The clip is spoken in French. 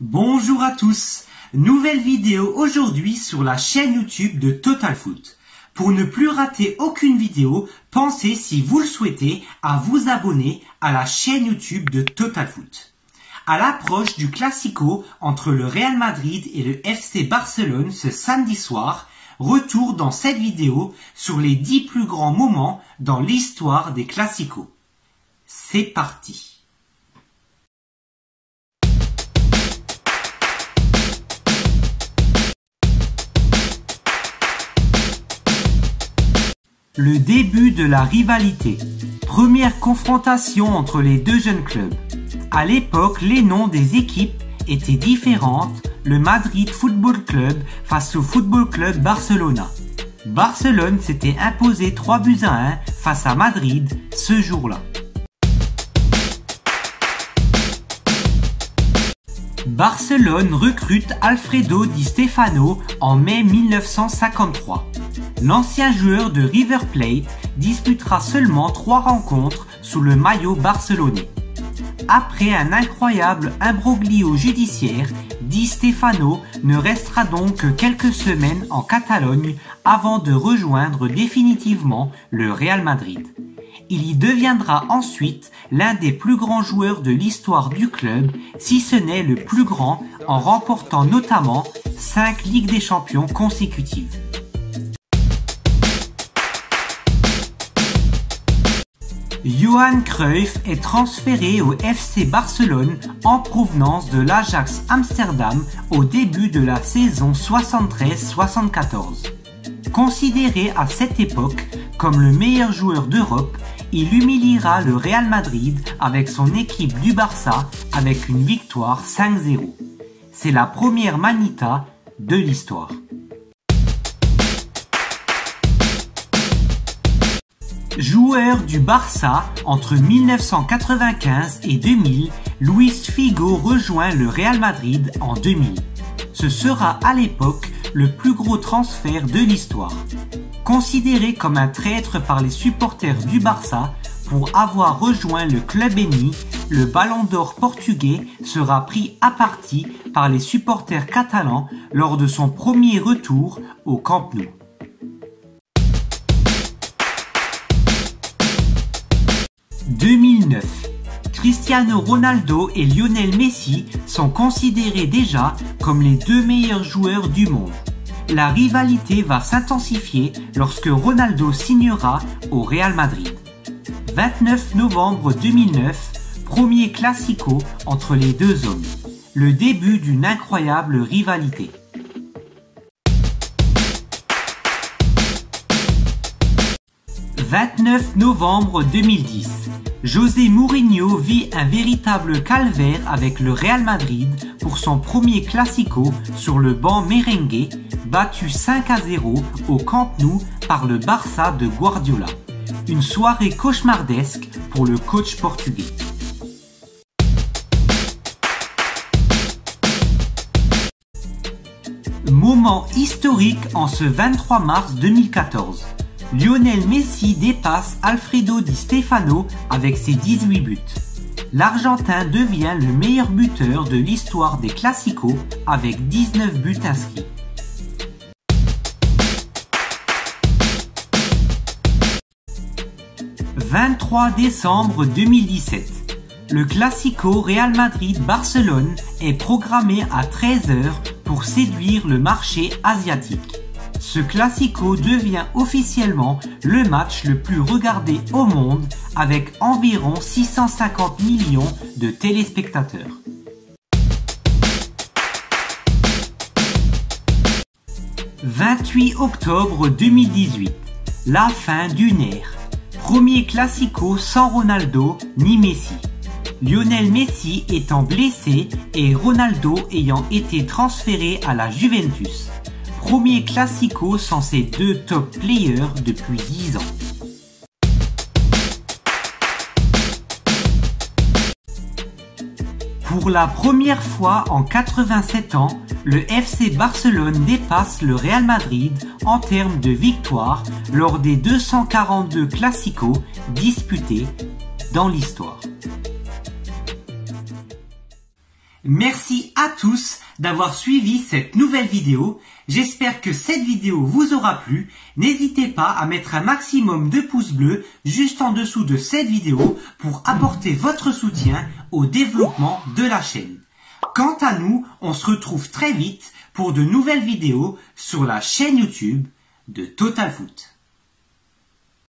Bonjour à tous, nouvelle vidéo aujourd'hui sur la chaîne YouTube de Total Foot. Pour ne plus rater aucune vidéo, pensez si vous le souhaitez à vous abonner à la chaîne YouTube de Total Foot. À l'approche du Classico entre le Real Madrid et le FC Barcelone ce samedi soir, retour dans cette vidéo sur les 10 plus grands moments dans l'histoire des Classicos. C'est parti! Le début de la rivalité. Première confrontation entre les deux jeunes clubs. À l'époque, les noms des équipes étaient différentes, le Madrid Football Club face au Football Club Barcelona. Barcelone s'était imposé 3-1 face à Madrid ce jour-là. Barcelone recrute Alfredo Di Stefano en mai 1953. L'ancien joueur de River Plate disputera seulement 3 rencontres sous le maillot barcelonais. Après un incroyable imbroglio judiciaire, Di Stefano ne restera donc que quelques semaines en Catalogne avant de rejoindre définitivement le Real Madrid. Il y deviendra ensuite l'un des plus grands joueurs de l'histoire du club, si ce n'est le plus grand, en remportant notamment 5 Ligues des Champions consécutives. Johan Cruyff est transféré au FC Barcelone en provenance de l'Ajax Amsterdam au début de la saison 73-74. Considéré à cette époque comme le meilleur joueur d'Europe, il humiliera le Real Madrid avec son équipe du Barça avec une victoire 5-0. C'est la première Manita de l'histoire. Joueur du Barça entre 1995 et 2000, Luis Figo rejoint le Real Madrid en 2000. Ce sera à l'époque le plus gros transfert de l'histoire. Considéré comme un traître par les supporters du Barça pour avoir rejoint le club ennemi, le Ballon d'Or portugais sera pris à partie par les supporters catalans lors de son premier retour au Camp Nou. « 2009. Cristiano Ronaldo et Lionel Messi sont considérés déjà comme les 2 meilleurs joueurs du monde. La rivalité va s'intensifier lorsque Ronaldo signera au Real Madrid. 29 novembre 2009, premier Classico entre les deux hommes. Le début d'une incroyable rivalité. « 29 novembre 2010. José Mourinho vit un véritable calvaire avec le Real Madrid pour son premier Classico sur le banc merengue, battu 5-0 au Camp Nou par le Barça de Guardiola. Une soirée cauchemardesque pour le coach portugais. Moment historique en ce 23 mars 2014. Lionel Messi dépasse Alfredo Di Stefano avec ses 18 buts. L'Argentin devient le meilleur buteur de l'histoire des Classicos avec 19 buts inscrits. « 23 décembre 2017. Le Classico Real Madrid-Barcelone est programmé à 13 h pour séduire le marché asiatique. Ce Classico devient officiellement le match le plus regardé au monde avec environ 650 millions de téléspectateurs. « 28 octobre 2018. La fin d'une ère. Premier Classico sans Ronaldo ni Messi. Lionel Messi étant blessé et Ronaldo ayant été transféré à la Juventus. Premier Classico sans ces 2 top players depuis 10 ans. Pour la première fois en 87 ans, le FC Barcelone dépasse le Real Madrid en termes de victoires lors des 242 Classicos disputés dans l'histoire. Merci à tous d'avoir suivi cette nouvelle vidéo. J'espère que cette vidéo vous aura plu. N'hésitez pas à mettre un maximum de pouces bleus juste en dessous de cette vidéo pour apporter votre soutien au développement de la chaîne. Quant à nous, on se retrouve très vite pour de nouvelles vidéos sur la chaîne YouTube de Total Foot.